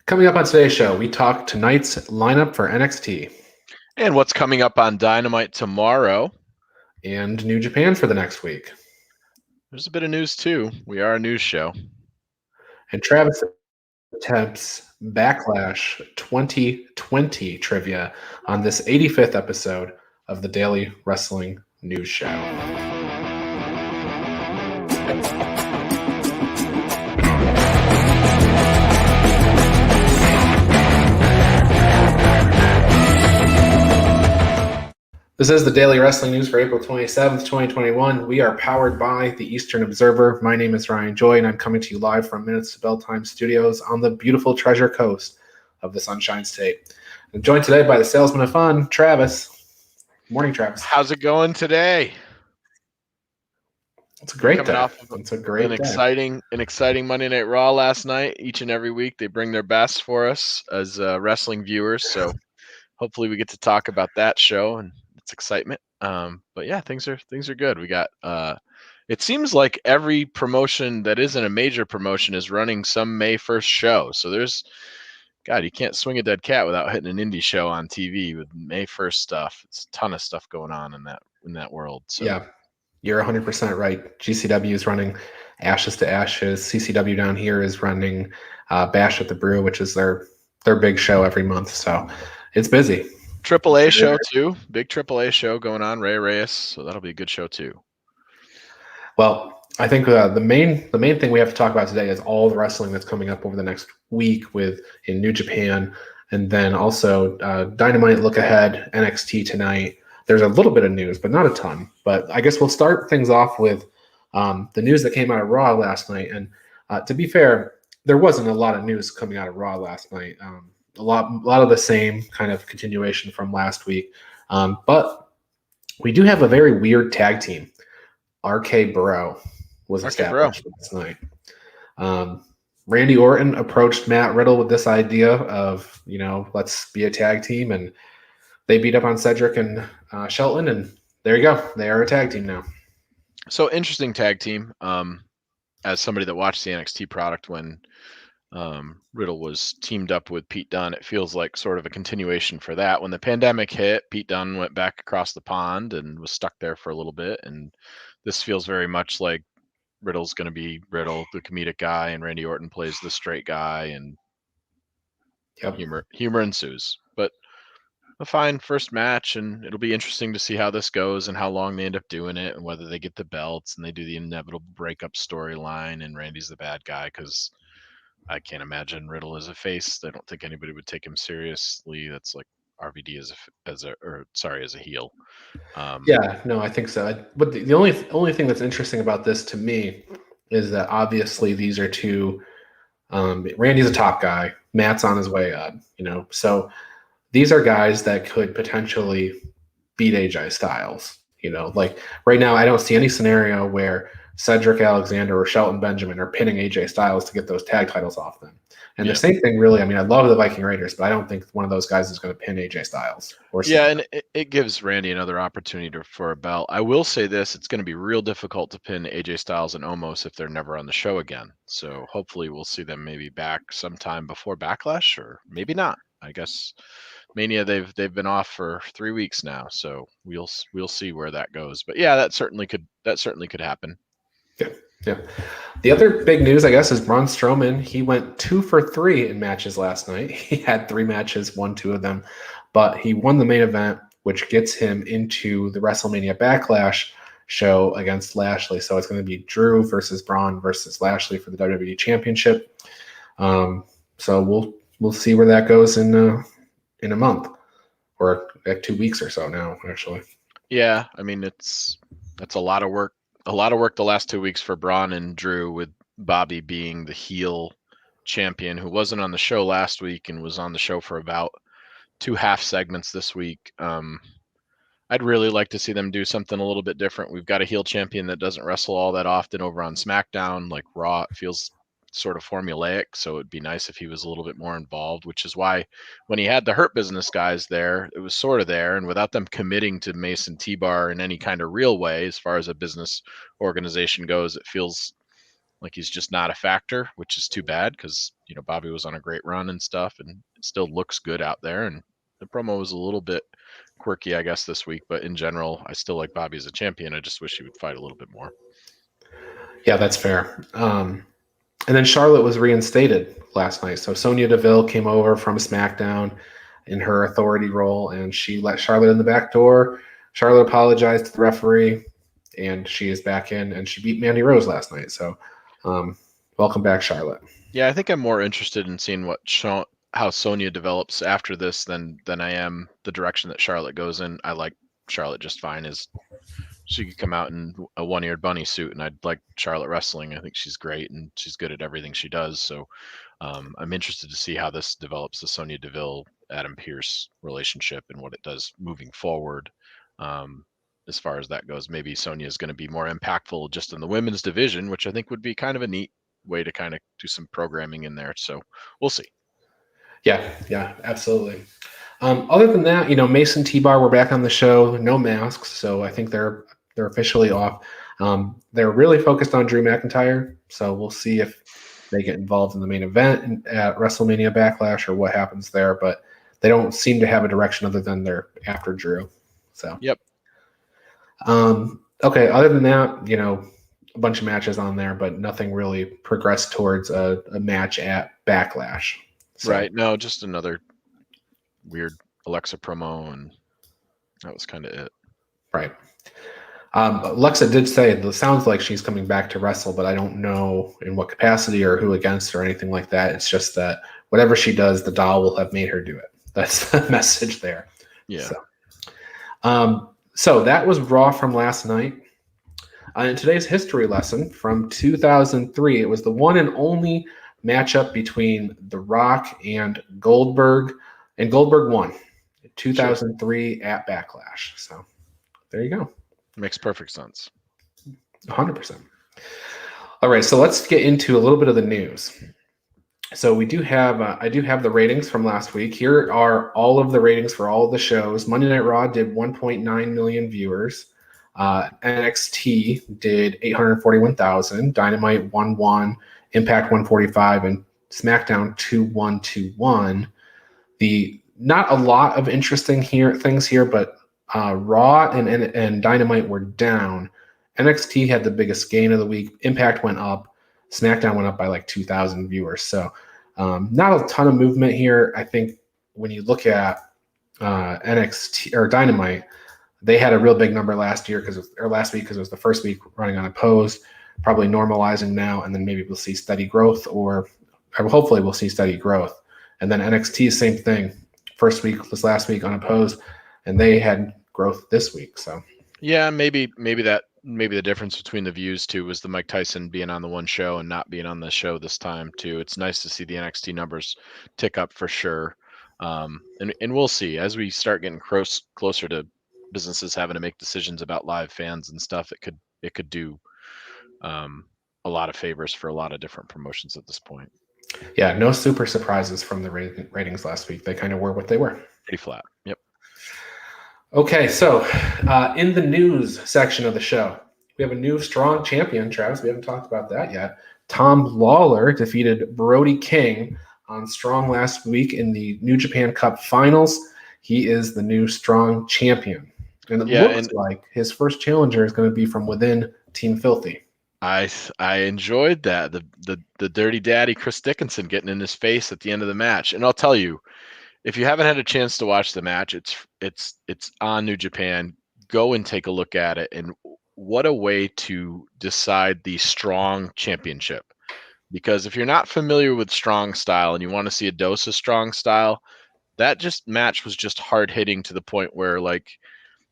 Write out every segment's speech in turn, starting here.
Coming up on today's show, we talk tonight's lineup for NXT And what's coming up on Dynamite tomorrow? and New Japan for the next week. There's a bit of news too. We are a news show. And Travis attempts Backlash 2020 trivia on this 85th episode of the Daily Wrestling News Show. This is the Daily Wrestling News for April 27th, 2021. We are powered by the Eastern Observer. My name is Ryan Joy, and I'm coming to you live from Minutes to Bell Time Studios on the beautiful Treasure Coast of the Sunshine State. I'm joined today by the salesman of fun, Travis. Morning, Travis. How's it going today? It's a great day. It's a great day. An exciting Monday Night Raw last night. Each and every week, they bring their best for us as wrestling viewers. So hopefully, we get to talk about that show and its excitement. But yeah, things are good. We got. It seems like every promotion that isn't a major promotion is running some May 1st show. So God, you can't swing a dead cat without hitting an indie show on TV with May 1st stuff. It's a ton of stuff going on in that world. So. Yeah, you're 100% right. GCW is running Ashes to Ashes. CCW down here is running Bash at the Brew, which is their big show every month. So it's busy. AAA show too. Big AAA show going on. Ray Reyes. So that'll be a good show too. Well, I think the main thing we have to talk about today is all the wrestling that's coming up over the next week in New Japan, and then also Dynamite look ahead, NXT tonight. There's a little bit of news, but not a ton. But I guess we'll start things off with the news that came out of Raw last night. And to be fair, there wasn't a lot of news coming out of Raw last night. A lot of the same kind of continuation from last week. But we do have a very weird tag team. RK Bro was established last night. Randy Orton approached Matt Riddle with this idea of, let's be a tag team. And they beat up on Cedric and Shelton. And there you go. They are a tag team now. So interesting tag team. As somebody that watched the NXT product when Riddle was teamed up with Pete Dunne, it feels like sort of a continuation for that. When the pandemic hit, Pete Dunne went back across the pond and was stuck there for a little bit. And this feels very much like Riddle's going to be Riddle, the comedic guy, and Randy Orton plays the straight guy, and humor ensues. But a fine first match, and it'll be interesting to see how this goes and how long they end up doing it and whether they get the belts and they do the inevitable breakup storyline and Randy's the bad guy, because I can't imagine Riddle as a face. I don't think anybody would take him seriously. That's like RVD as a heel. Yeah, no, I think so. But the only thing that's interesting about this to me is that obviously these are two. Randy's a top guy. Matt's on his way up. So these are guys that could potentially beat AJ Styles. Like right now, I don't see any scenario where Cedric Alexander or Shelton Benjamin are pinning AJ Styles to get those tag titles off them. And the same thing, really. I mean, I love the Viking Raiders, but I don't think one of those guys is going to pin AJ Styles. And it gives Randy another opportunity for a belt. I will say this: it's going to be real difficult to pin AJ Styles and Omos if they're never on the show again. So hopefully, we'll see them maybe back sometime before Backlash, or maybe not. I guess Mania they've been off for 3 weeks now, so we'll see where that goes. But yeah, that certainly could happen. Yeah. The other big news, I guess, is Braun Strowman. He went 2 for 3 in matches last night. He had 3 matches, won 2 of them, but he won the main event, which gets him into the WrestleMania Backlash show against Lashley. So it's going to be Drew versus Braun versus Lashley for the WWE Championship. So we'll see where that goes in a month or 2 weeks or so now, actually. Yeah, I mean that's a lot of work. A lot of work the last 2 weeks for Braun and Drew, with Bobby being the heel champion who wasn't on the show last week and was on the show for about 2 half segments this week. I'd really like to see them do something a little bit different. We've got a heel champion that doesn't wrestle all that often over on SmackDown. Like Raw, it feels sort of formulaic, so it'd be nice if he was a little bit more involved, which is why when he had the Hurt Business guys there, it was sort of there, and without them committing to Mason T-Bar in any kind of real way as far as a business organization goes, it feels Like he's just not a factor, which is too bad because Bobby was on a great run and stuff, and it still looks good out there. And the promo was a little bit quirky, I guess, this week, but in general, I still like Bobby as a champion. I just wish he would fight a little bit more. Yeah, that's fair. And then Charlotte was reinstated last night. So Sonya Deville came over from SmackDown in her authority role, and she let Charlotte in the back door. Charlotte apologized to the referee, and she is back in, and she beat Mandy Rose last night. So welcome back, Charlotte. Yeah, I think I'm more interested in seeing how Sonya develops after this than I am the direction that Charlotte goes in. I like Charlotte just fine as she could come out in a one-eared bunny suit, and I'd like Charlotte wrestling. I think she's great and she's good at everything she does. So I'm interested to see how this develops, the Sonya Deville Adam Pearce relationship and what it does moving forward. As far as that goes, maybe Sonya is going to be more impactful just in the women's division, which I think would be kind of a neat way to kind of do some programming in there. So we'll see. Yeah, absolutely. Other than that, Mason T-Bar, we're back on the show, no masks, so I think they're officially off. They're really focused on Drew McIntyre, so we'll see if they get involved in the main event at WrestleMania Backlash or what happens there, but they don't seem to have a direction other than they're after Drew. So yep. Okay, other than that, a bunch of matches on there, but nothing really progressed towards a match at Backlash. So, right. No, just another weird Alexa promo, and that was kind of it. Right. Alexa did say it sounds like she's coming back to wrestle, but I don't know in what capacity or who against or anything like that. It's just that whatever she does, the doll will have made her do it. That's the message there. Yeah. So that was Raw from last night. In today's history lesson from 2003, it was the one and only matchup between The Rock and Goldberg, and Goldberg won 2003 at Backlash. So there you go. Makes perfect sense. 100%. All right, so let's get into a little bit of the news. So we do have, I do have the ratings from last week. Here are all of the ratings for all of the shows. Monday Night Raw did 1.9 million viewers. NXT did 841,000. Dynamite 1-1. Impact 145, and SmackDown 2-1-2-1. Not a lot of interesting things here, but Raw and Dynamite were down. NXT had the biggest gain of the week. Impact went up. SmackDown went up by like 2,000 viewers. So not a ton of movement here. I think when you look at NXT or Dynamite, they had a real big number last week because it was the first week running unopposed. Probably normalizing now, and then maybe we'll see steady growth, or hopefully we'll see steady growth. And then NXT, same thing. First week was last week unopposed, and they had growth this week. So yeah, maybe the difference between the views too was the Mike Tyson being on the one show and not being on the show this time too. It's nice to see the NXT numbers tick up for sure. And we'll see as we start getting closer to businesses having to make decisions about live fans and stuff. It could do a lot of favors for a lot of different promotions at this point. Yeah, no super surprises from the ratings last week. They kind of were what they were. Pretty flat. Yep. Okay, so in the news section of the show, we have a new strong champion, Travis. We haven't talked about that yet. Tom Lawler defeated Brody King on Strong last week in the New Japan Cup Finals. He is the new strong champion. And it looks like his first challenger is going to be from within Team Filthy. I enjoyed that. The Dirty Daddy Chris Dickinson getting in his face at the end of the match. And I'll tell you, if you haven't had a chance to watch the match, it's on New Japan. Go and take a look at it. And what a way to decide the Strong Championship. Because if you're not familiar with Strong style and you want to see a dose of Strong style, that match was just hard hitting to the point where like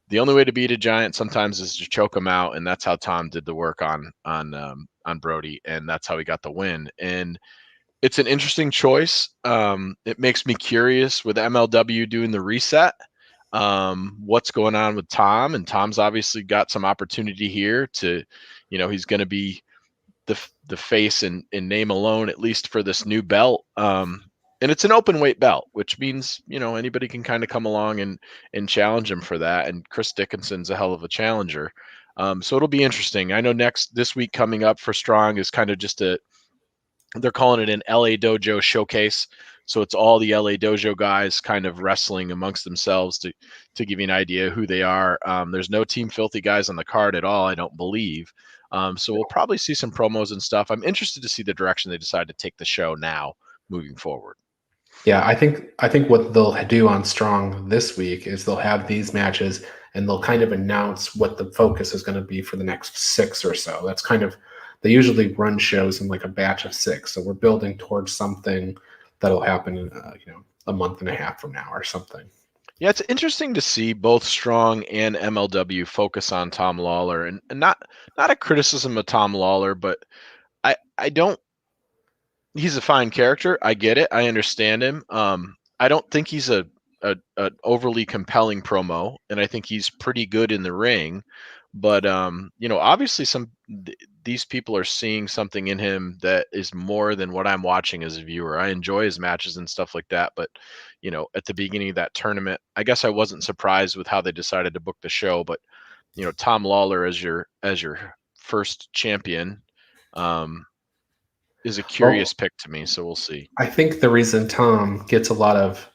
the only way to beat a giant sometimes is to choke him out, and that's how Tom did the work on Brody, and that's how he got the win. And it's an interesting choice. It makes me curious with MLW doing the reset. What's going on with Tom? And Tom's obviously got some opportunity here to, he's going to be the face in name alone, at least for this new belt. And it's an open weight belt, which means, anybody can kind of come along and challenge him for that. And Chris Dickinson's a hell of a challenger. So it'll be interesting. I know this week coming up for Strong is kind of just they're calling it an LA Dojo showcase. So it's all the LA Dojo guys kind of wrestling amongst themselves to give you an idea who they are. There's no Team Filthy guys on the card at all, I don't believe. So we'll probably see some promos and stuff. I'm interested to see the direction they decide to take the show now moving forward. Yeah, I think what they'll do on Strong this week is they'll have these matches and they'll kind of announce what the focus is going to be for the next 6 or so. That's kind of they usually run shows in like a batch of 6, so we're building towards something that'll happen in a month and a half from now or something. Yeah, it's interesting to see both Strong and MLW focus on Tom Lawler, and not a criticism of Tom Lawler, but I don't. He's a fine character. I get it. I understand him. I don't think he's a overly compelling promo, and I think he's pretty good in the ring. But obviously these people are seeing something in him that is more than what I'm watching as a viewer. I enjoy his matches and stuff like that, but at the beginning of that tournament, I guess I wasn't surprised with how they decided to book the show. But Tom Lawler as your first champion is a curious pick to me. So we'll see. I think the reason Tom gets a lot of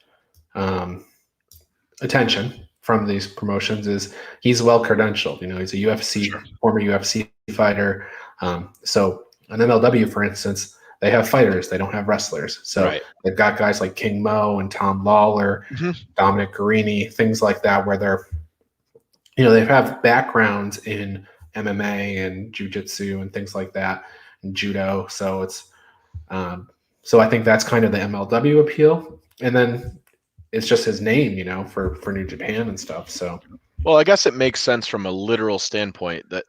attention from these promotions is he's well credentialed. He's a former UFC fighter. So an MLW, for instance, they have fighters, they don't have wrestlers. So they've got guys like King Mo and Tom Lawler, Dominic Guarini, things like that, where they have backgrounds in MMA and jiu-jitsu and things like that, and judo. So it's so I think that's kind of the MLW appeal. And then it's just his name, for New Japan and stuff. So, well, I guess it makes sense from a literal standpoint that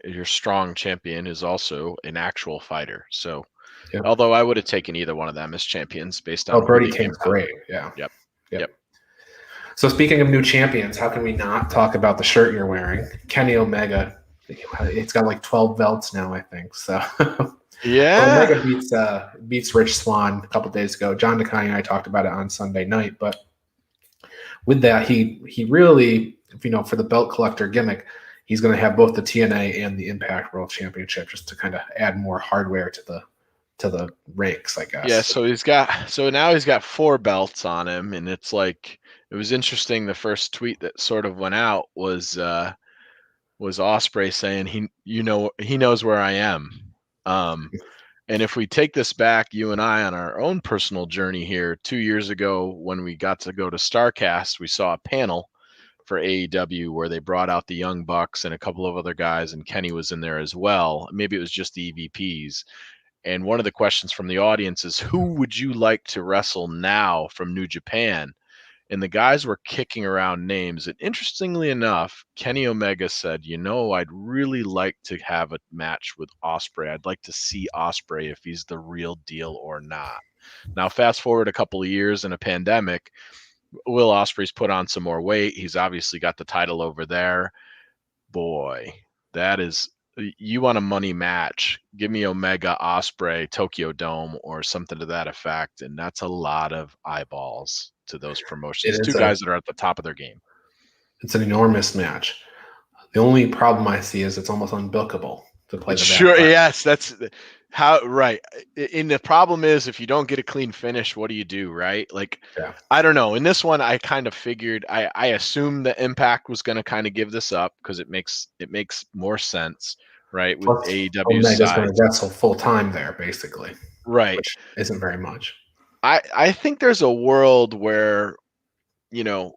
your strong champion is also an actual fighter. So, although I would have taken either one of them as champions based on Brody King's great. Yeah. Yep. So speaking of new champions, how can we not talk about the shirt you're wearing? Kenny Omega. It's got like 12 belts now, I think. So yeah. Omega beats Rich Swann a couple days ago. John Nakai and I talked about it on Sunday night, but with that, he really, for the belt collector gimmick, he's going to have both the TNA and the Impact World Championship just to kind of add more hardware to the ranks, I guess. Yeah, so now he's got 4 belts on him, and it's like it was interesting. The first tweet that sort of went out was Ospreay saying he knows where I am. And if we take this back, you and I, on our own personal journey here, 2 years ago when we got to go to StarCast, we saw a panel for AEW where they brought out the Young Bucks and a couple of other guys, and Kenny was in there as well. Maybe it was just the EVPs. And one of the questions from the audience is, who would you like to wrestle now from New Japan? And the guys were kicking around names. And interestingly enough, Kenny Omega said, I'd really like to have a match with Ospreay. I'd like to see Ospreay if he's the real deal or not. Now, fast forward a couple of years in a pandemic, Will Ospreay's put on some more weight. He's obviously got the title over there. Boy, that is... You want a money match, give me Omega, Ospreay, Tokyo Dome, or something to that effect, and that's a lot of eyeballs to those promotions. 2 guys that are at the top of their game. It's an enormous match. The only problem I see is it's almost unbookable to play the Sure, yes, that's how, right. And the problem is, if you don't get a clean finish, what do you do, right? Like, I don't know. In this one, I kind of figured, I assumed the Impact was going to kind of give this up because it makes more sense, right? With AEW Omega's going to wrestle full time there, basically, right? Which isn't very much. I think there's a world where, you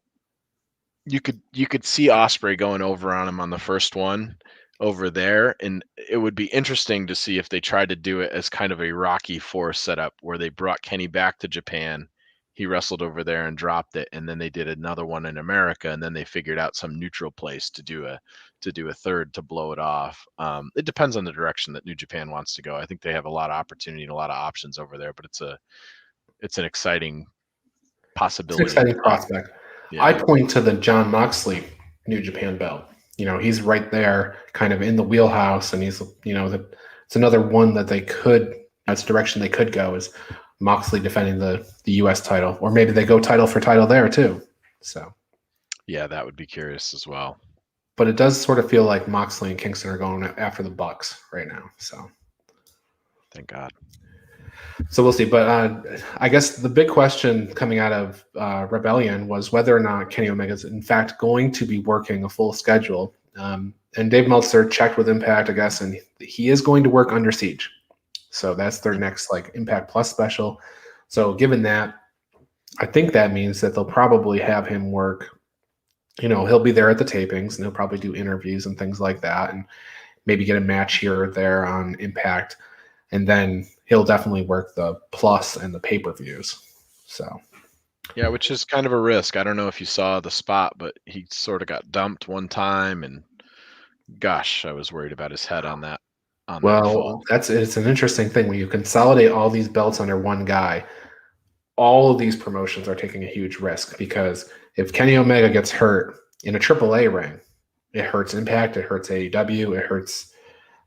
could see Ospreay going over on him on the first one over there, and it would be interesting to see if they tried to do it as kind of a Rocky IV setup where they brought Kenny back to Japan, he wrestled over there and dropped it, and then they did another one in America, and then they figured out some neutral place to do a third to blow it off. It depends on the direction that New Japan wants to go. I think they have a lot of opportunity and a lot of options over there, but it's an exciting possibility. It's an exciting prospect. Yeah. I point to the Jon Moxley New Japan belt. He's right there, kind of in the wheelhouse, and he's, it's another one that that's the direction they could go, is Moxley defending the U.S. title, or maybe they go title for title there too. So, yeah, that would be curious as well. but it does sort of feel like Moxley and Kingston are going after the Bucks right now. So Thank God. So we'll see. But I guess the big question coming out of Rebellion was whether or not Kenny Omega is in fact going to be working a full schedule. And Dave Meltzer checked with Impact, I guess, and he is going to work Under Siege. So that's their next like Impact Plus special. So given that, I think that means that they'll probably have him work. He'll be there at the tapings and he'll probably do interviews and things like that, and maybe get a match here or there on Impact. And then he'll definitely work the Plus and the pay-per-views. So, yeah, which is kind of a risk. I don't know if you saw the spot, but he sort of got dumped one time, and gosh, I was worried about his head on that fall. It's an interesting thing when you consolidate all these belts under one guy. All of these promotions are taking a huge risk, because if Kenny Omega gets hurt in a AAA ring, it hurts Impact, it hurts AEW, it hurts.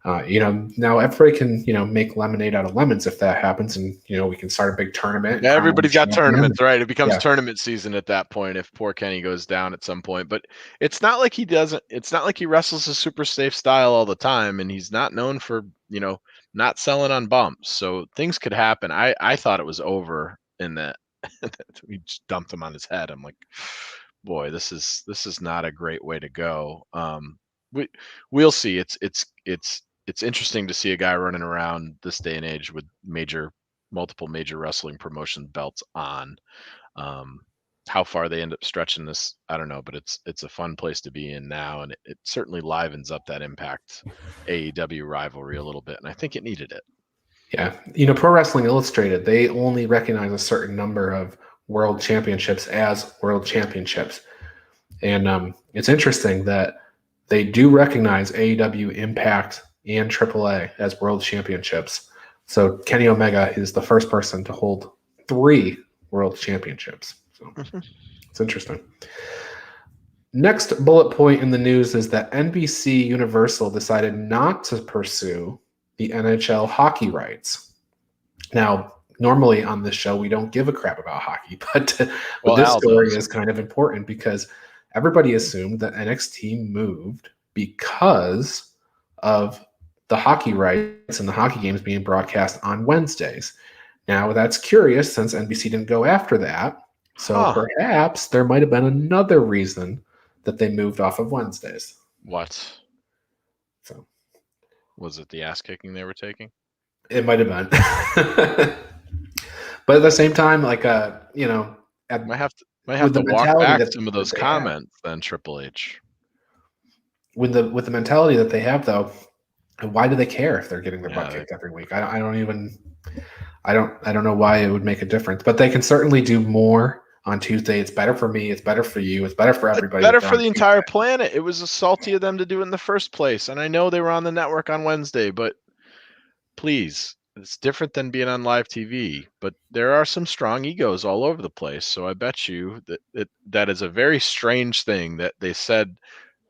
Now everybody can, make lemonade out of lemons if that happens, and we can start a big tournament. Yeah, everybody's got tournaments, right? It becomes Yeah. tournament season at that point if poor Kenny goes down at some point. But it's not like he doesn't. It's not like he wrestles a super safe style all the time, and he's not known for not selling on bumps. So things could happen. I thought it was over in that we just dumped him on his head. I'm like, boy, this is not a great way to go. We'll see. It's interesting to see a guy running around this day and age with multiple major wrestling promotion belts on. How far they end up stretching this, I don't know, but it's a fun place to be in now, and it certainly livens up that Impact AEW rivalry a little bit, and I think it needed it. Yeah, Pro Wrestling Illustrated, they only recognize a certain number of world championships as world championships, and it's interesting that they do recognize AEW, Impact, and AAA as world championships. So Kenny Omega is the first person to hold 3 world championships. So it's interesting. Next bullet point in the news is that NBC Universal decided not to pursue the NHL hockey rights. Now, normally on this show, we don't give a crap about hockey, but this story is kind of important because everybody assumed that NXT moved because of the hockey rights and the hockey games being broadcast on Wednesdays. Now, that's curious since NBC didn't go after that. So perhaps there might have been another reason that they moved off of Wednesdays. What? So, was it the ass kicking they were taking? It might have been. But at the same time, like, might have to walk back some of those comments then, Triple H. With the mentality that they have, though, why do they care if they're getting their butt kicked every week? I don't know why it would make a difference, but they can certainly do more on Tuesday. It's better for me. It's better for you. It's better for everybody. It's better for the entire planet. It was salty of them to do it in the first place. And I know they were on the network on Wednesday, but please, it's different than being on live TV. But there are some strong egos all over the place. So I bet you that is a very strange thing that they said.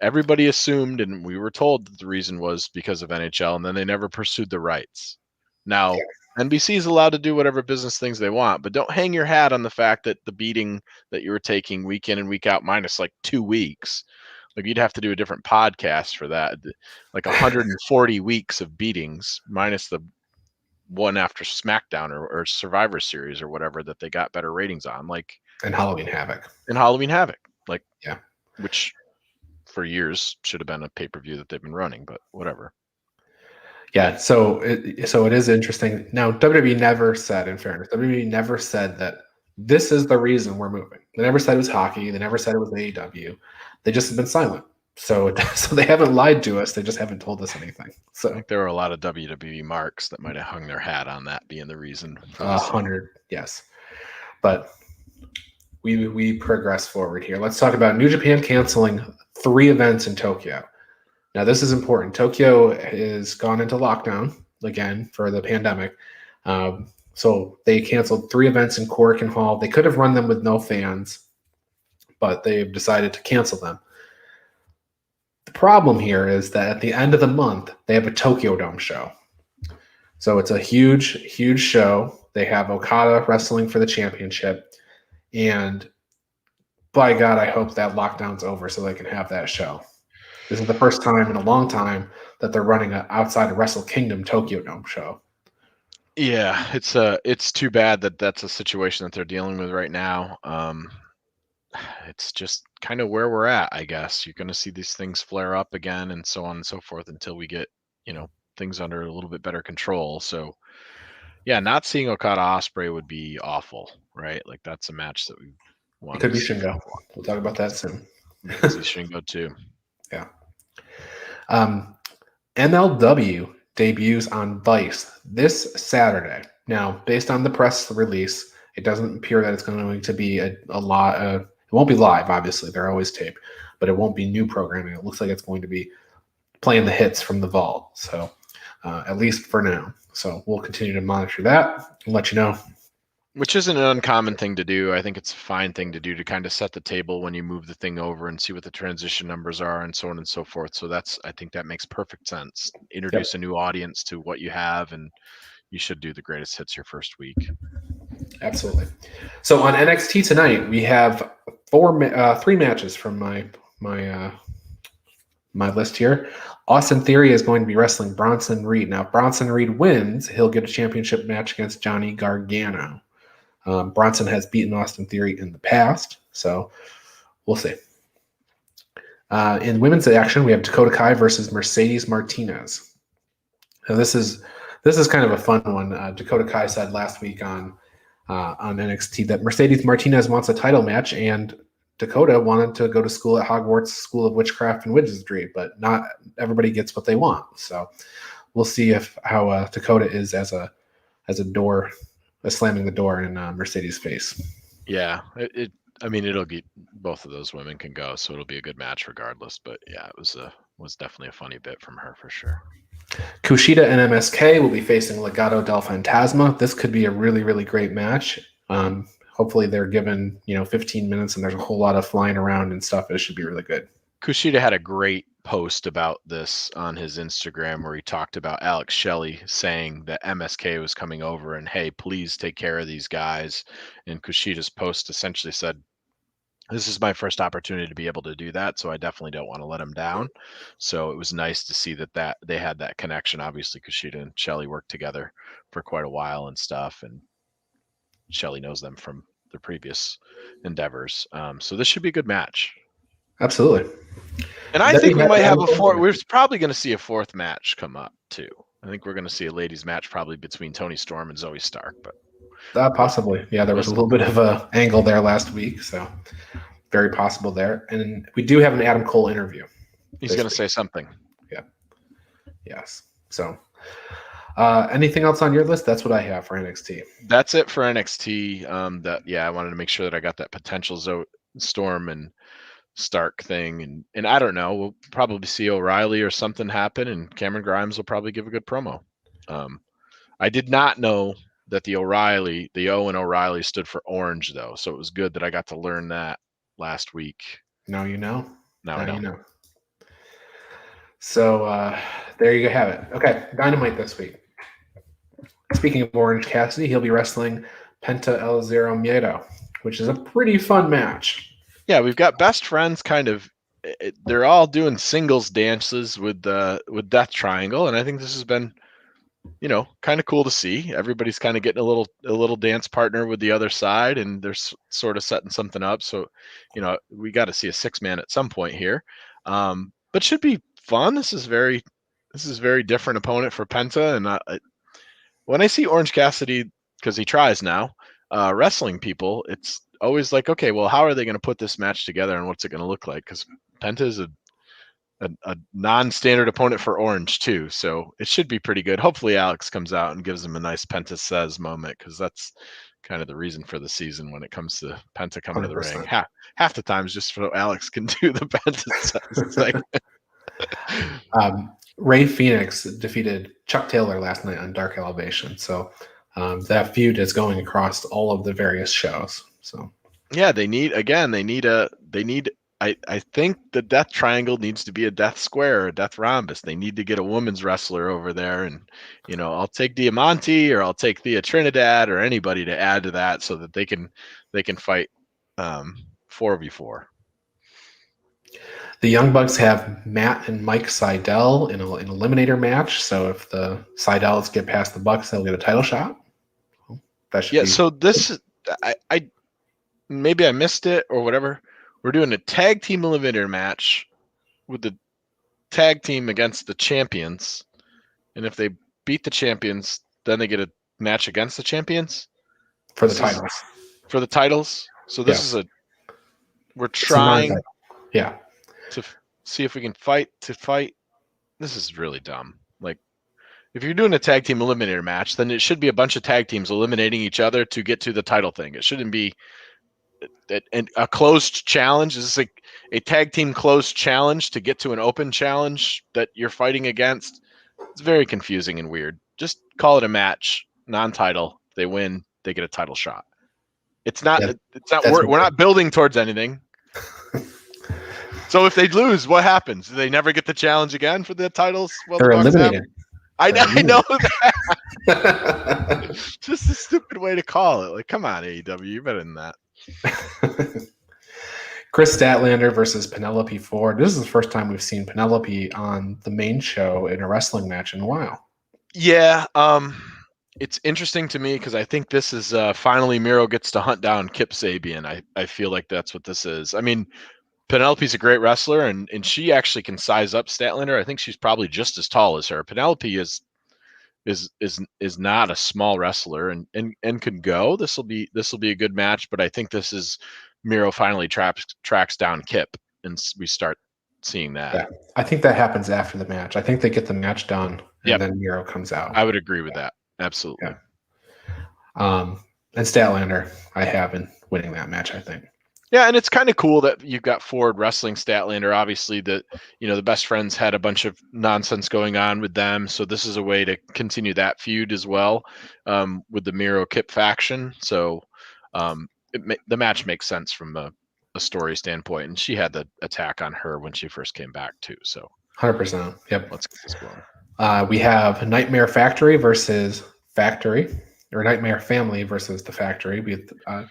Everybody assumed, and we were told that the reason was because of NHL, and then they never pursued the rights. Now, NBC is allowed to do whatever business things they want, but don't hang your hat on the fact that the beating that you were taking week in and week out, minus like 2 weeks, like you'd have to do a different podcast for that, like 140 weeks of beatings, minus the one after SmackDown or Survivor Series or whatever that they got better ratings on, like and Halloween Havoc, which for years should have been a pay-per-view that they've been running, but whatever. Yeah, so it is interesting. Now, WWE never said, in fairness, WWE never said that this is the reason we're moving. They never said it was hockey. They never said it was AEW. They just have been silent. So they haven't lied to us. They just haven't told us anything. So I think there were a lot of WWE marks that might have hung their hat on that being the reason. 100, yes. But we progress forward here. Let's talk about New Japan canceling 3 events in Tokyo. Now, this is important. Tokyo has gone into lockdown again for the pandemic. So they canceled 3 events in Korakuen Hall. They could have run them with no fans, but they've decided to cancel them. The problem here is that at the end of the month, they have a Tokyo Dome show. So it's a huge, huge show. They have Okada wrestling for the championship. And by God, I hope that lockdown's over so they can have that show. This is the first time in a long time that they're running an outside of Wrestle Kingdom Tokyo Dome show. Yeah, it's too bad that that's a situation that they're dealing with right now. It's just kind of where we're at, I guess. You're going to see these things flare up again and so on and so forth until we get, things under a little bit better control. So, yeah, not seeing Okada Osprey would be awful, right? Like that's a match that we It wanted could to be see for Shingo. a while. We'll talk about that soon. We could see Shingo too. Yeah. MLW debuts on Vice this Saturday. Now, based on the press release, it doesn't appear that it's going to be a lot. It won't be live, obviously. They're always taped, but it won't be new programming. It looks like it's going to be playing the hits from the vault. So, at least for now. So, we'll continue to monitor that and let you know. Which isn't an uncommon thing to do. I think it's a fine thing to do to kind of set the table when you move the thing over and see what the transition numbers are and so on and so forth. So I think that makes perfect sense. Introduce a new audience to what you have, and you should do the greatest hits your first week. Absolutely. So on NXT tonight, we have three matches from my list here. Austin Theory is going to be wrestling Bronson Reed. Now, if Bronson Reed wins, he'll get a championship match against Johnny Gargano. Bronson has beaten Austin Theory in the past, so we'll see. In women's action, we have Dakota Kai versus Mercedes Martinez. Now, this is kind of a fun one. Dakota Kai said last week on NXT that Mercedes Martinez wants a title match, and Dakota wanted to go to school at Hogwarts School of Witchcraft and Wizardry, but not everybody gets what they want. So we'll see how Dakota is as a slamming the door in Mercedes' face. Yeah, it'll be both of those women can go, so it'll be a good match regardless. But yeah, it was definitely a funny bit from her for sure. Kushida and MSK will be facing Legado del Fantasma. This could be a really, really great match. Hopefully they're given 15 minutes and there's a whole lot of flying around and stuff. It should be really good. Kushida had a great post about this on his Instagram where he talked about Alex Shelley saying that MSK was coming over and, hey, please take care of these guys. And Kushida's post essentially said, this is my first opportunity to be able to do that, so I definitely don't want to let him down. So it was nice to see that they had that connection. Obviously, Kushida and Shelley worked together for quite a while and stuff, and Shelley knows them from their previous endeavors. So this should be a good match. Absolutely. And I think we might have a fourth. We're probably going to see a fourth match come up too. I think we're going to see a ladies' match probably between Toni Storm and Zoe Stark. But possibly, yeah, there was a little bit of an angle there last week, so very possible there. And we do have an Adam Cole interview. He's going to say something. Yeah. Yes. So, anything else on your list? That's what I have for NXT. That's it for NXT. I wanted to make sure that I got that potential Storm and Stark thing, and I don't know. We'll probably see O'Reilly or something happen, and Cameron Grimes will probably give a good promo. I did not know that the O in O'Reilly stood for orange, though, so it was good that I got to learn that last week. Now you know. Now I know. You know. So there you have it. Okay, Dynamite this week. Speaking of Orange Cassidy, he'll be wrestling Penta El Zero Miedo, which is a pretty fun match. Yeah, we've got best friends kind of. They're all doing singles dances with Death Triangle, and I think this has been, kind of cool to see. Everybody's kind of getting a little dance partner with the other side, and they're sort of setting something up. So, we got to see a 6-man at some point here, but should be fun. This is very different opponent for Penta, and when I see Orange Cassidy, because he tries now, wrestling people, it's always like, okay, well, how are they going to put this match together, and what's it going to look like? Because Penta is a non-standard opponent for Orange too, so it should be pretty good. Hopefully Alex comes out and gives him a nice Penta says moment, because that's kind of the reason for the season when it comes to Penta coming 100%. To the ring. Half the times just so Alex can do the Penta says segment. Ray Phoenix defeated Chuck Taylor last night on Dark Elevation, so that feud is going across all of the various shows. So yeah, I think the Death Triangle needs to be a Death Square or a Death Rhombus. They need to get a women's wrestler over there, and I'll take Diamante or I'll take Thea Trinidad or anybody to add to that so that they can fight 4v4. The Young Bucks have Matt and Mike Seidel in an eliminator match. So if the Seidels get past the Bucks, they'll get a title shot. That should Yeah, be. so this I maybe I missed it or whatever. We're doing a tag team eliminator match with the tag team against the champions, and if they beat the champions, then they get a match against the champions For the This is titles. for the titles. So this Yes. is we're It's a trying non-title. Yeah. to see if we can fight. This is really dumb. Like, if you're doing a tag team eliminator match, then it should be a bunch of tag teams eliminating each other to get to the title thing. It shouldn't be a closed challenge. This is a tag team closed challenge to get to an open challenge that you're fighting against. It's very confusing and weird. Just call it a match, non-title. They win, they get a title shot. It's not. Yeah, it's not. that's We're not building towards anything. So if they lose, what happens? Do they never get the challenge again for the titles? Well, They're the Bucks have eliminated. I know that. Just a stupid way to call it. Like, come on, AEW, you're better than that. Chris Statlander versus Penelope Ford. This is the first time we've seen Penelope on the main show in a wrestling match in a while. Yeah, it's interesting to me because I think this is finally Miro gets to hunt down Kip Sabian. I feel like that's what this is. I mean, Penelope's a great wrestler, and she actually can size up Statlander. I think she's probably just as tall as her. Penelope is not a small wrestler, and could go. This will be a good match, but I think this is Miro finally tracks down Kip, and we start seeing that. Yeah, I think that happens after the match. I think they get the match done, and then Miro comes out. I would agree with that. Absolutely. Yeah. And Statlander, I have in winning that match, I think. Yeah, and it's kind of cool that you've got Ford wrestling Statlander. Obviously, the best friends had a bunch of nonsense going on with them, so this is a way to continue that feud as well with the Miro Kip faction. So the match makes sense from a story standpoint, and she had the attack on her when she first came back too. So 100%. Yep. Let's get this going. We have Nightmare Factory versus Factory, or Nightmare Family versus the Factory. We have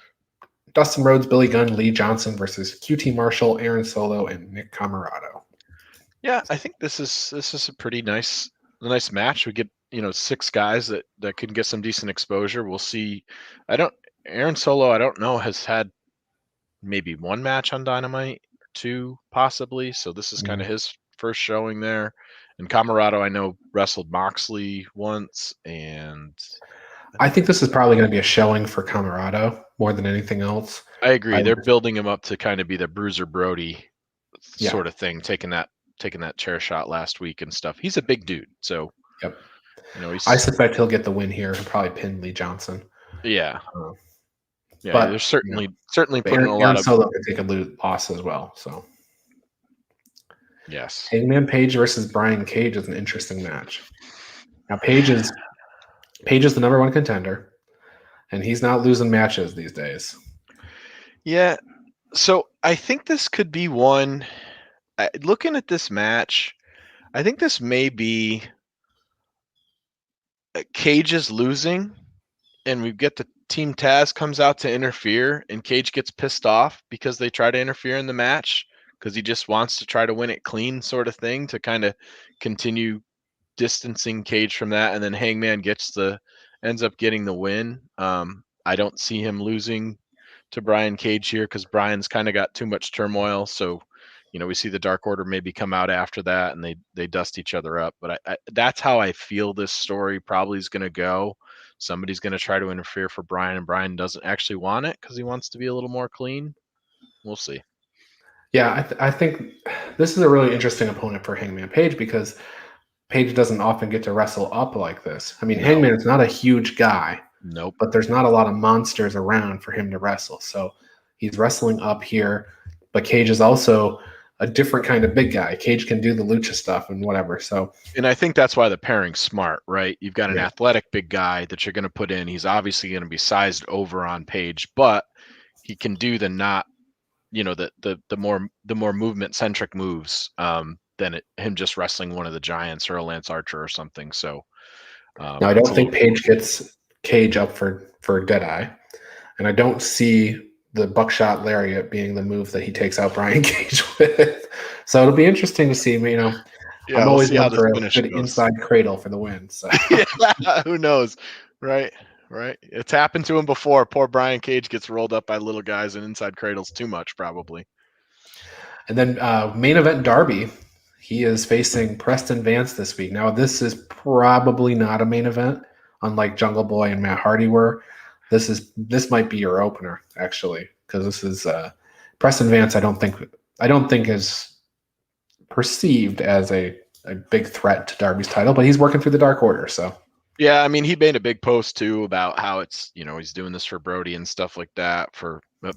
Dustin Rhodes, Billy Gunn, Lee Johnson versus QT Marshall, Aaron Solo, and Nick Camarado. Yeah, I think this is a pretty nice match. We get 6 guys that can get some decent exposure. We'll see. Aaron Solo, I don't know, has had maybe 1 match on Dynamite, 2 possibly. So this is kind of his first showing there. And Camarado, I know, wrestled Moxley once, and I think this is probably going to be a showing for Camarado more than anything else. I agree. They're building him up to kind of be the Bruiser Brody sort of thing, taking that chair shot last week and stuff. He's a big dude, so yep. I suspect he'll get the win here. He'll probably pin Lee Johnson. Yeah. But they're certainly putting a lot Aaron of Solo could take a loss as well. So yes. Hangman Page versus Brian Cage is an interesting match. Now Page is the number 1 contender, and he's not losing matches these days. Yeah. So I think this could be one. Looking at this match, I think this may be Cage is losing, and we get the Team Taz comes out to interfere, and Cage gets pissed off because they try to interfere in the match because he just wants to try to win it clean, sort of thing, to kind of continue distancing Cage from that, and then Hangman ends up getting the win. I don't see him losing to Brian Cage here because Brian's kind of got too much turmoil. So, we see the Dark Order maybe come out after that, and they dust each other up. But I that's how I feel this story probably is going to go. Somebody's going to try to interfere for Brian, and Brian doesn't actually want it because he wants to be a little more clean. We'll see. Yeah, I think this is a really interesting opponent for Hangman Page because Page doesn't often get to wrestle up like this. I mean, no. Hangman is not a huge guy. Nope. But there's not a lot of monsters around for him to wrestle. So he's wrestling up here, but Cage is also a different kind of big guy. Cage can do the lucha stuff and whatever. And I think that's why the pairing's smart, right? You've got an athletic big guy that you're going to put in. He's obviously going to be sized over on Page, but he can do the more movement centric moves than him just wrestling one of the giants or a Lance Archer or something. So now I don't think Page gets Cage up for Deadeye, and I don't see the buckshot lariat being the move that he takes out Brian Cage with. So it'll be interesting to see. You know, Yeah, I'm we'll always see how one this for a finish good goes. inside cradle for the win. So Yeah, who knows? Right. It's happened to him before. Poor Brian Cage gets rolled up by little guys and inside cradles too much, probably. and then main event Darby. He is facing Preston Vance this week. Now, this is probably not a main event, unlike Jungle Boy and Matt Hardy were. This might be your opener, actually, because this is Preston Vance. I don't think is perceived as a big threat to Darby's title, but he's working through the Dark Order. So Yeah, I mean, he made a big post too about how it's, he's doing this for Brody and stuff like that.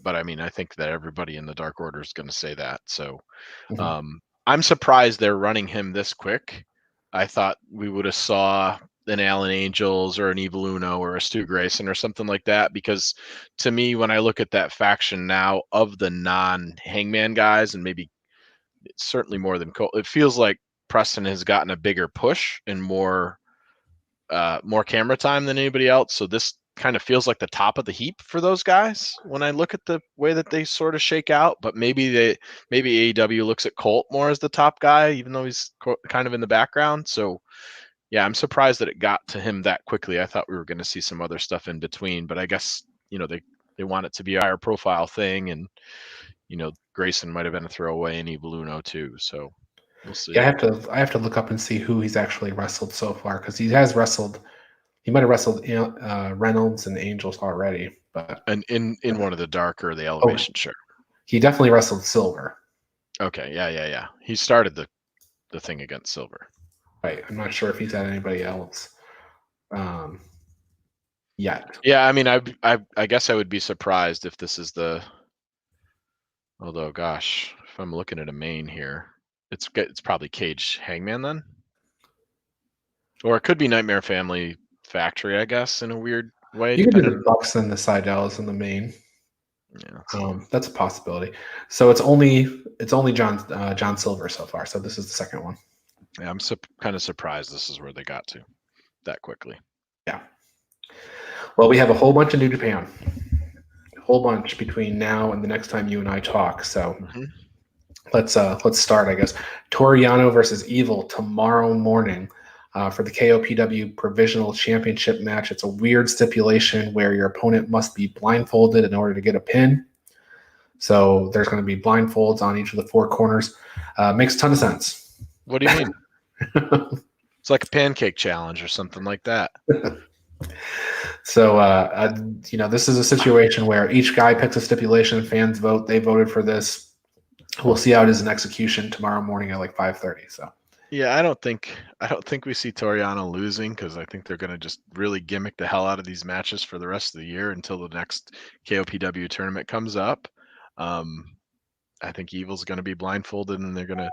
But I mean, I think that everybody in the Dark Order is going to say that. So I'm surprised they're running him this quick. I thought we would have saw an Alan Angels or an Evil Uno or a Stu Grayson or something like that, because to me, when I look at that faction now of the non-Hangman guys, and maybe it's certainly more than Cole, it feels like Preston has gotten a bigger push and more camera time than anybody else. So this kind of feels like the top of the heap for those guys when I look at the way that they sort of shake out. But maybe AEW looks at Colt more as the top guy, even though he's kind of in the background. So yeah, I'm surprised that it got to him that quickly. I thought we were going to see some other stuff in between, but I guess they want it to be a higher profile thing, and Grayson might have been a throwaway in Evil Uno too. So we'll see. yeah, I have to look up and see who he's actually wrestled so far, because he has wrestled. He might have wrestled Reynolds and Angels already, but and in one of the dark or the elevation, sure. He definitely wrestled Silver. Okay, yeah. He started the thing against Silver. Right. I'm not sure if he's had anybody else yet. Yeah, I mean, I guess I would be surprised if this is the. Although, gosh, if I'm looking at a main here, it's probably Cage Hangman then, or it could be Nightmare Family Factory, I guess, in a weird way. You could do the Bucks and the Seidel's in the main. Yeah, that's a possibility. So it's only John Silver so far. So this is the second one. Yeah, I'm kind of surprised this is where they got to that quickly. Yeah. Well, we have a whole bunch of New Japan, a whole bunch between now and the next time you and I talk. So let's start, I guess. Toru Yano versus Evil tomorrow morning for the KOPW Provisional Championship match. It's a weird stipulation where your opponent must be blindfolded in order to get a pin. So there's going to be blindfolds on each of the four corners. Makes a ton of sense. What do you mean? It's like a pancake challenge or something like that. So, this is a situation where each guy picks a stipulation, fans vote, they voted for this. We'll see how it is in execution tomorrow morning at like 5:30. So, yeah, I don't think we see Toru Yano losing, because I think they're going to just really gimmick the hell out of these matches for the rest of the year until the next KOPW tournament comes up. I think Evil's going to be blindfolded, and they're going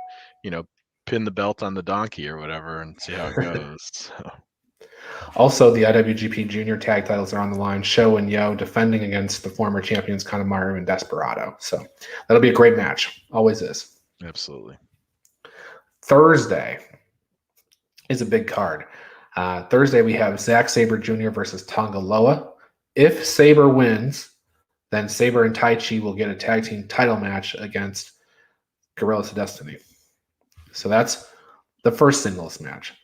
to, pin the belt on the donkey or whatever and see how it goes. So. Also, the IWGP Junior Tag titles are on the line. Sho and Yo defending against the former champions Kanemaru and Desperado. So that'll be a great match. Always is. Absolutely. Thursday is a big card. Thursday, we have Zack Sabre Jr. versus Tonga Loa. If Sabre wins, then Sabre and Taichi will get a tag team title match against Guerrillas of Destiny. So that's the first singles match.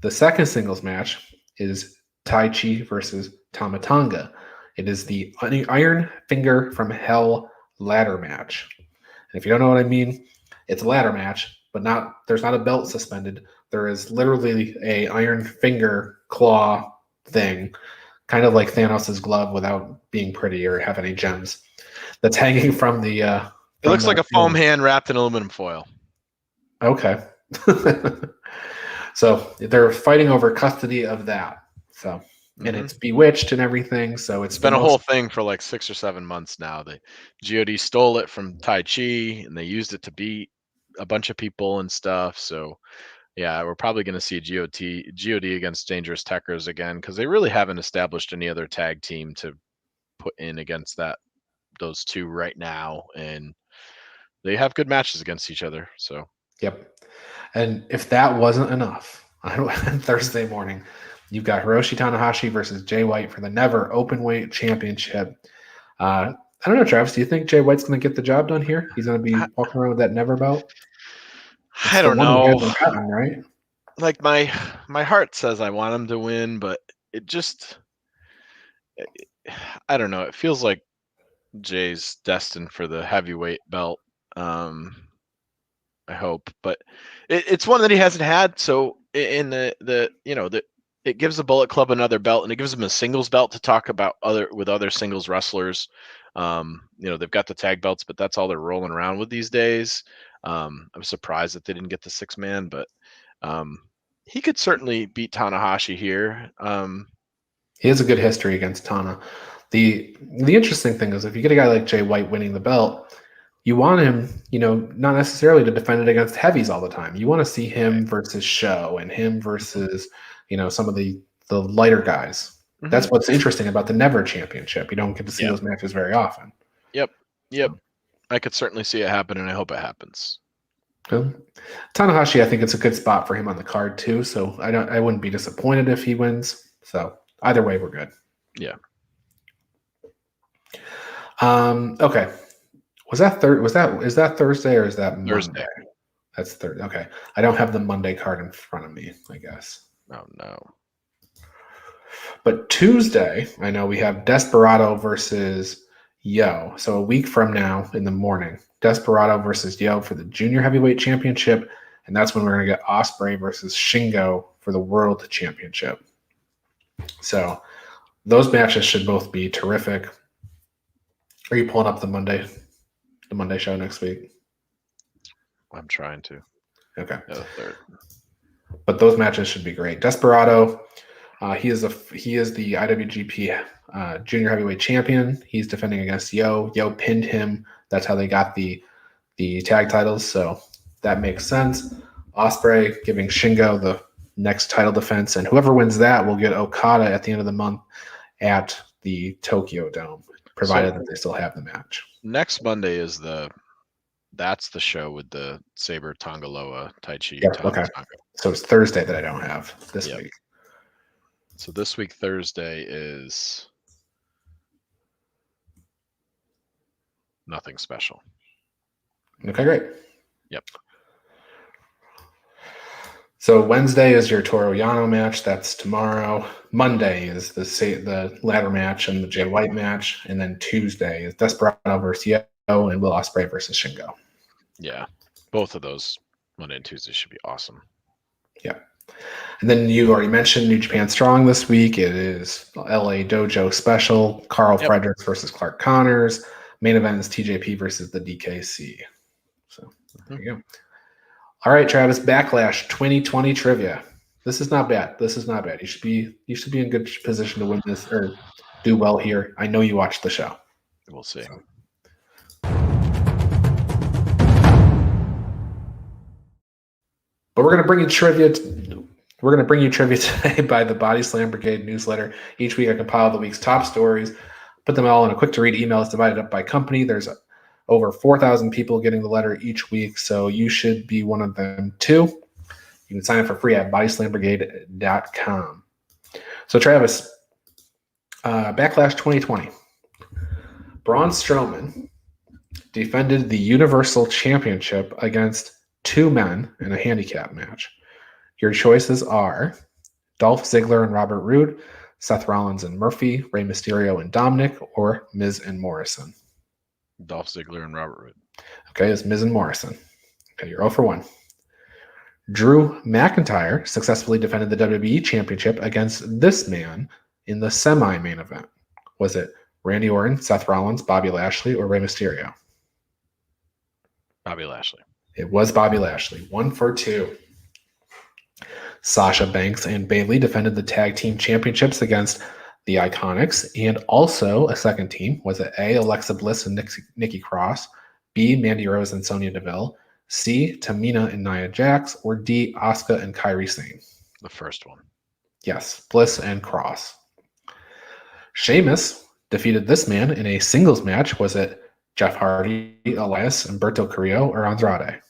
The second singles match is Taichi versus Tama Tonga. It is the Iron Finger from Hell ladder match. And if you don't know what I mean, it's a ladder match, but there's not a belt suspended. There is literally a iron finger claw thing, kind of like Thanos' glove without being pretty or have any gems, that's hanging from the it looks like a foam hand wrapped in aluminum foil. Okay. So they're fighting over custody of that. So, and it's bewitched and everything. So it's been a whole thing for like 6 or 7 months now. The GOD stole it from Tai Chi, and they used it to beat a bunch of people and stuff. So yeah, we're probably going to see GOD against Dangerous Techers again, because they really haven't established any other tag team to put in against those two right now, and they have good matches against each other. So yep. And if that wasn't enough, on Thursday morning, you've got Hiroshi Tanahashi versus Jay White for the Never Openweight Championship. I don't know, Travis. Do you think Jay White's going to get the job done here? He's going to be I, walking around with that never belt. It's I the don't one he know. hasn't gotten, right? Like my heart says I want him to win, but it just I don't know. It feels like Jay's destined for the heavyweight belt. I hope, but it's one that he hasn't had. So in the it gives the Bullet Club another belt, and it gives them a singles belt to talk about other singles wrestlers. They've got the tag belts, but that's all they're rolling around with these days. I'm surprised that they didn't get the 6-man, but um, he could certainly beat Tanahashi here. He has a good history against Tana. The interesting thing is if you get a guy like Jay White winning the belt, you want him, not necessarily to defend it against heavies all the time. You want to see him versus Show and him versus, some of the lighter guys. That's what's interesting about the Never Championship. You don't get to see those matches very often. Yep. I could certainly see it happen, and I hope it happens. Tanahashi, I think it's a good spot for him on the card too. So I wouldn't be disappointed if he wins. So either way, we're good. Yeah. Okay. Is that Thursday or is that Thursday? Monday? That's Thursday. Okay. I don't have the Monday card in front of me, I guess. Oh no. But Tuesday, I know we have Desperado versus Yo. So a week from now in the morning, Desperado versus Yo for the Junior Heavyweight Championship, and that's when we're going to get Ospreay versus Shingo for the World Championship. So those matches should both be terrific. Are you pulling up the Monday show next week? I'm trying to. Okay. Yeah, third. But those matches should be great. Desperado, he is the IWGP Junior Heavyweight Champion. He's defending against Yo. Yo pinned him. That's how they got the tag titles. So that makes sense. Ospreay giving Shingo the next title defense, and whoever wins that will get Okada at the end of the month at the Tokyo Dome, provided that they still have the match. Next Monday is that's the show with the Saber Tongaloa Taichi. Yep, okay. So it's Thursday that I don't have this week. So this week, Thursday, is nothing special. Okay, great. Yep. So Wednesday is your Toru Yano match. That's tomorrow. Monday is the ladder match and the Jay White match. And then Tuesday is Desperado versus Yo and Will Ospreay versus Shingo. Yeah. Both of those Monday and Tuesday should be awesome. Yeah. And then you already mentioned New Japan Strong this week. It is LA Dojo Special. Carl Fredericks versus Clark Connors. Main event is TJP versus the DKC. So there you go. All right, Travis, Backlash 2020 trivia. This is not bad. You should be in good position to win this or do well here. I know you watched the show. We'll see. So. But we're going to bring you trivia. We're going to bring you trivia today by the Body Slam Brigade newsletter. Each week I compile the week's top stories, put them all in a quick-to-read email. It's divided up by company. There's over 4,000 people getting the letter each week, so you should be one of them too. You can sign up for free at bodyslambrigade.com. So Travis, Backlash 2020. Braun Strowman defended the Universal Championship against two men in a handicap match. Your choices are Dolph Ziggler and Robert Roode, Seth Rollins and Murphy, Rey Mysterio and Dominic, or Miz and Morrison. Dolph Ziggler and Robert Roode. Okay, it's Miz and Morrison. Okay, you're 0 for 1. Drew McIntyre successfully defended the WWE Championship against this man in the semi-main event. Was it Randy Orton, Seth Rollins, Bobby Lashley, or Rey Mysterio? Bobby Lashley. It was Bobby Lashley. 1 for 2. Sasha Banks and Bayley defended the tag team championships against the Iconics and also a second team. Was it A, Alexa Bliss and Nikki Cross, B, Mandy Rose and Sonya Deville, C, Tamina and Nia Jax, or D, Asuka and Kairi Sane? The first one. Yes, Bliss and Cross. Sheamus defeated this man in a singles match. Was it Jeff Hardy, Elias, Humberto Carrillo, or Andrade?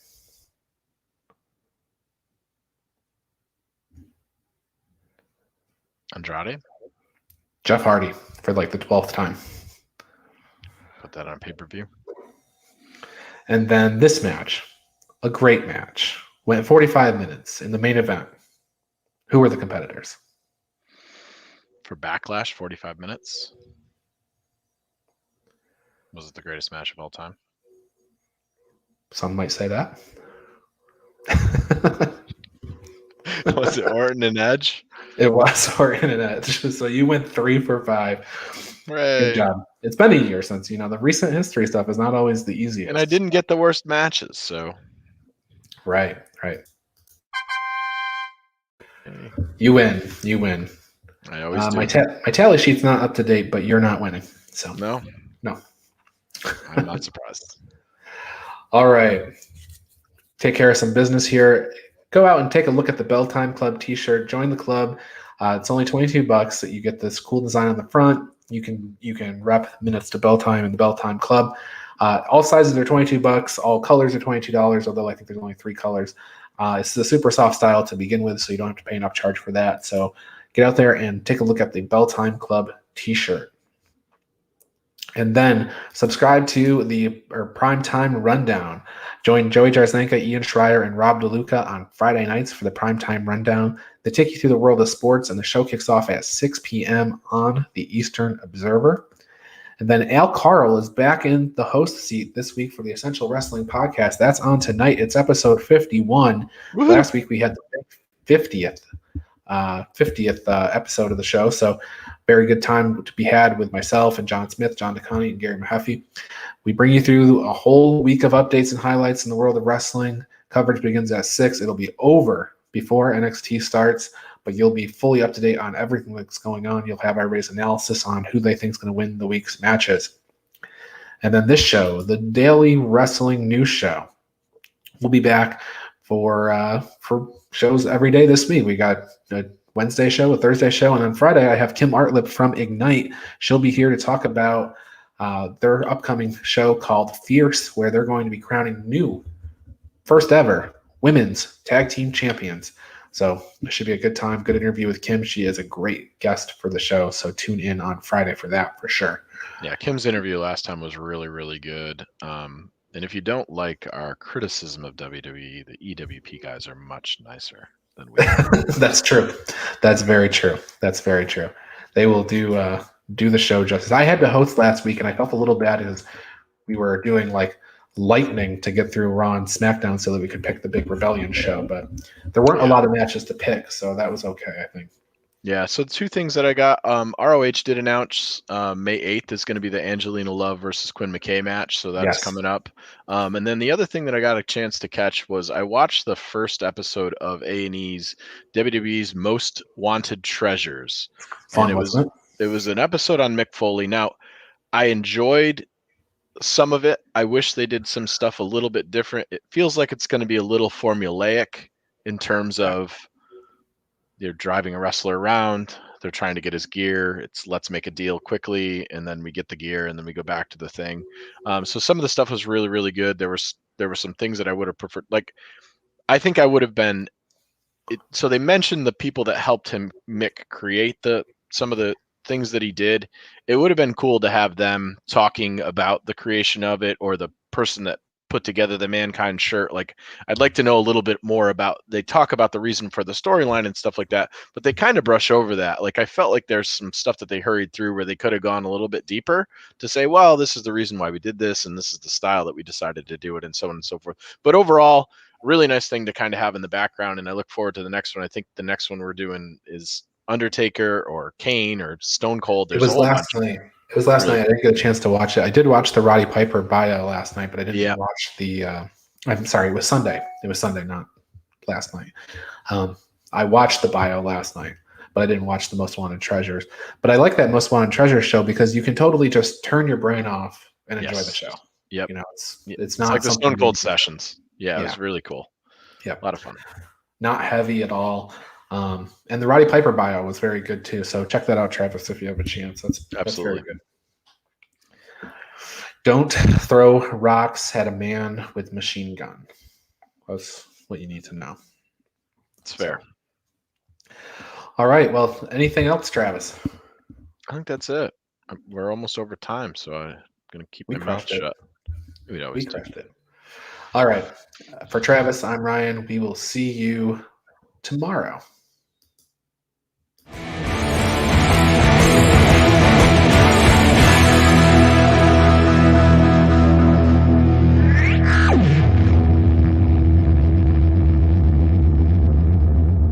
Andrade? Jeff Hardy for like the 12th time. Put that on pay-per-view. And then this match, a great match, went 45 minutes in the main event. Who were the competitors? For Backlash, 45 minutes. Was it the greatest match of all time? Some might say that. Was it Orton and Edge? It was Orton and Edge. So you went 3 for 5. Hooray. Good job. It's been a year since, the recent history stuff is not always the easiest. And I didn't get the worst matches, so. Right. You win. I always do. My tally sheet's not up to date, but you're not winning. So No. I'm not surprised. All right. Take care of some business here. Go out and take a look at the Bell Time Club t-shirt. Join the club. It's only $22. You get this cool design on the front. You can rep minutes to Bell Time and the Bell Time Club. All sizes are $22. All colors are $22, although I think there's only 3 colors. It's the super soft style to begin with, so you don't have to pay an upcharge for that. So get out there and take a look at the Bell Time Club t-shirt. And then subscribe to the Primetime Rundown. Join Joey Jarzenka, Ian Schreier, and Rob DeLuca on Friday nights for the Primetime Rundown. They take you through the world of sports, and the show kicks off at 6 p.m. on the Eastern Observer. And then Al Carl is back in the host seat this week for the Essential Wrestling Podcast. That's on tonight. It's episode 51. Woo-hoo. Last week we had the 50th episode of the show. So very good time to be had with myself and John Smith, John DeConnie, and Gary Mahaffey. We bring you through a whole week of updates and highlights in the world of wrestling. Coverage begins at 6. It'll be over before NXT starts, but you'll be fully up to date on everything that's going on. You'll have everybody's analysis on who they think is going to win the week's matches. And then this show, the Daily Wrestling News Show, we'll be back for shows every day this week. We got a Wednesday show, a Thursday show, and on Friday I have Kim Artlip from Ignite. She'll be here to talk about their upcoming show called Fierce, where they're going to be crowning new, first ever women's tag team champions. So it should be a good time, good interview with Kim. She is a great guest for the show, so tune in on Friday for that for sure. Yeah, Kim's interview last time was really, really good. And if you don't like our criticism of WWE, the EWP guys are much nicer than we are. That's true. That's very true. They will do the show justice. I had to host last week, and I felt a little bad because we were doing like lightning to get through Raw and SmackDown so that we could pick the big Rebellion show. But there weren't a lot of matches to pick, so that was okay, I think. Yeah, so 2 things that I got. ROH did announce May 8th is going to be the Angelina Love versus Quinn McKay match, so that's coming up. And then the other thing that I got a chance to catch was I watched the first episode of A&E's WWE's Most Wanted Treasures. Fun, and it was an episode on Mick Foley. Now, I enjoyed some of it. I wish they did some stuff a little bit different. It feels like it's going to be a little formulaic in terms of they're driving a wrestler around. They're trying to get his gear. It's let's make a deal quickly, and then we get the gear, and then we go back to the thing. So some of the stuff was really, really good. There were some things that I would have preferred. Like, I think I would have been. So they mentioned the people that helped Mick create some of the things that he did. It would have been cool to have them talking about the creation of it, or the person that put together the Mankind shirt. Like, I'd like to know a little bit more about, they talk about the reason for the storyline and stuff like that, but they kind of brush over that. Like, I felt like there's some stuff that they hurried through where they could have gone a little bit deeper to say, well, this is the reason why we did this, and this is the style that we decided to do it, and so on and so forth. But overall, really nice thing to kind of have in the background, and I look forward to the next one. I think the next one we're doing is Undertaker or Kane or Stone Cold. It was last night. It was last night. I didn't get a chance to watch it. I did watch the Roddy Piper bio last night, but I didn't watch the I'm sorry, it was Sunday. It was Sunday, not last night. I watched the bio last night, but I didn't watch the Most Wanted Treasures. But I like that Most Wanted Treasures show because you can totally just turn your brain off and enjoy the show. Yep. It's not like the Stone Cold sessions. Yeah, it was really cool. Yep. A lot of fun. Not heavy at all. And the Roddy Piper bio was very good too. So check that out, Travis, if you have a chance. That's very good. Don't throw rocks at a man with machine gun. That's what you need to know. It's fair. All right. Well, anything else, Travis? I think that's it. We're almost over time, so Gonna keep We my mouth crushed it. shut. We'd We always do. crushed it. All right. For Travis, I'm Ryan. We will see you tomorrow.